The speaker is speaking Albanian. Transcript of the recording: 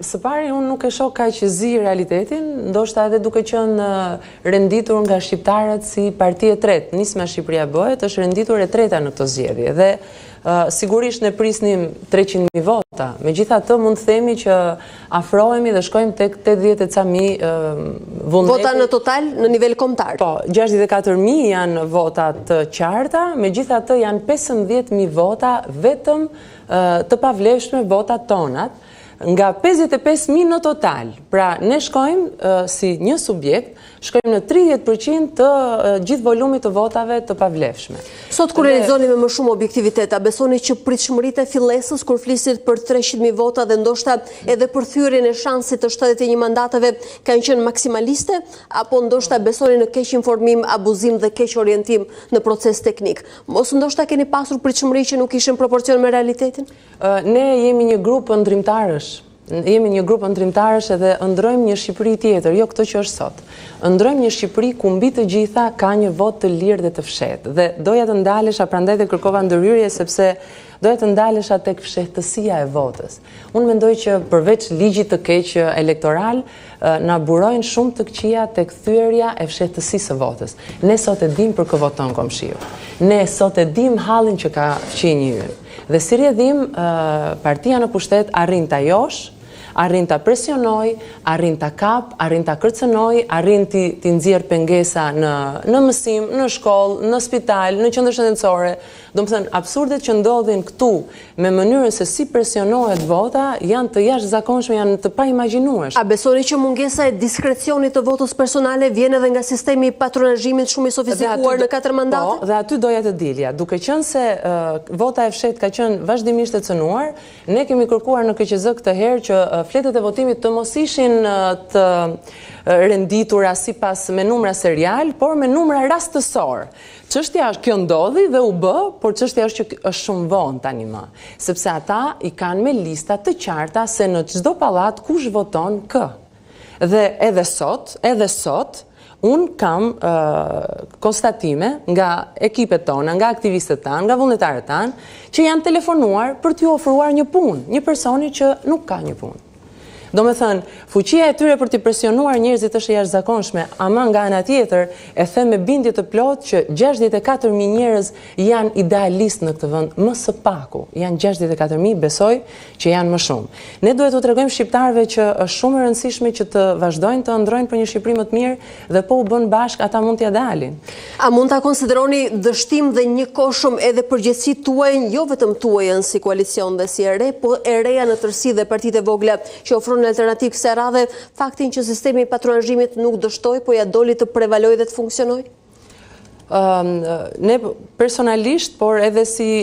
Së pari, unë nuk e shoh kaq zi realitetin, ndoshta edhe duke qenë renditur nga shqiptarët si parti e tretë, Nisma Shqipëria Bëhet, është renditur e treta në këtë zgjedhje. Dhe sigurisht ne prisnim 300.000 vota. Megjithatë, mund të themi që afrohemi dhe shkojmë tek 80 e ca mijë vullneti. Vota në total në nivel kombëtar. Po, 64.000 janë vota të qarta, megjithatë janë 15.000 vota vetëm të pavlefshme votat tonat, nga 55.000 në total. Pra, ne shkojmë si një subjekt, shkojmë në 30% të gjithë volumit të votave të pavlefshme. Sot kur realizoni me më shumë objektivitet, a besoni që pritshmëritë e fillesës kur flisit për 300.000 vota dhe ndoshta edhe për thyrjen e shansit të 71 mandateve kanë qenë maksimaliste, apo ndoshta besoni në keq informim, abuzim dhe keq orientim në proces teknik? Mos ndoshta keni pasur pritshmëri që nuk ishin proporcion me realitetin? Ne jemi një grup ndrimtarësh. Jemi një grup ndrimtarësh edhe ndrojmë një Shqipëri tjetër, jo këtë që është sot. Ndrojmë një Shqipëri ku mbi të gjitha ka një votë të lirë dhe të fshehtë. Dhe doja të ndalesha, prandaj dhe kërkova ndërhyrje, sepse doja të ndalesha tek fshehtësia e votës. Unë mendoj që përveç ligjit të keq elektoral, na burojnë shumë të këqija tek thyerja e fshehtësisë së votës. Ne sot e dim për kë voton komshiu. Ne sot e dim hallin që ka fqinj një ynë. Dhe si rrjedhim, partia në pushtet arrin ta josh, arrin ta presionoj, arrin ta kap, arrin ta kërcënoj, arrin t'i nxjerr pengesa në mësim, në shkollë, në spital, në qendër shëndetësore. Domethënë, absurdet që ndodhin këtu me mënyrën se si presionohet vota janë të jashtëzakonshme, janë të paimagjinueshme. A besoni që mungesa e diskrecionit të votës personale vjen edhe nga sistemi i patronazhimit shumë i sofistikuar në 4 mandate? Po, dhe aty doja të dilja. Duke qenë se vota e fshehtë ka qenë vazhdimisht e cënuar, ne kemi kërkuar në KQZ këtë herë që fletët e votimit të mos ishin të renditura sipas me numra serial, por me numra rastësor. Çështja është kjo ndodhi dhe u bë, por çështja është që është shumë vonë tani më, sepse ata i kanë me lista të qarta se në çdo pallat kush voton kë. Dhe edhe sot unë kam konstatime nga ekipet tona, nga aktivistët tanë, nga vullnetarët tanë, që janë telefonuar për t'ju ofruar një punë, një personi që nuk ka një punë. Do me thënë, fuqia e tyre për t'i presionuar njerëzit është e jashtëzakonshme, ama nga ana tjetër e them me bindje të plot që 64.000 njerëz janë idealist në këtë vend, më së paku, janë 64.000, besoj që janë më shumë. Ne duhet t'u tregojmë shqiptarëve që është shumë e rëndësishme që të vazhdojnë të ndrojnë për një Shqipëri më të mirë dhe po u bën bashk ata mund t'ia dalin. A mund ta konsideroni dështim dhe njëkohshëm edhe përgjegjësitë tuaja, jo vetëm tuajën si koalicion dhe si e re, po e reja në tërësi dhe partitë e vogla që ofron në alternativë kësaj radhe, faktin që sistemi i patronazhimit nuk dështoi, po ja doli të prevalojë dhe të funksionojë? Ne personalisht, por edhe si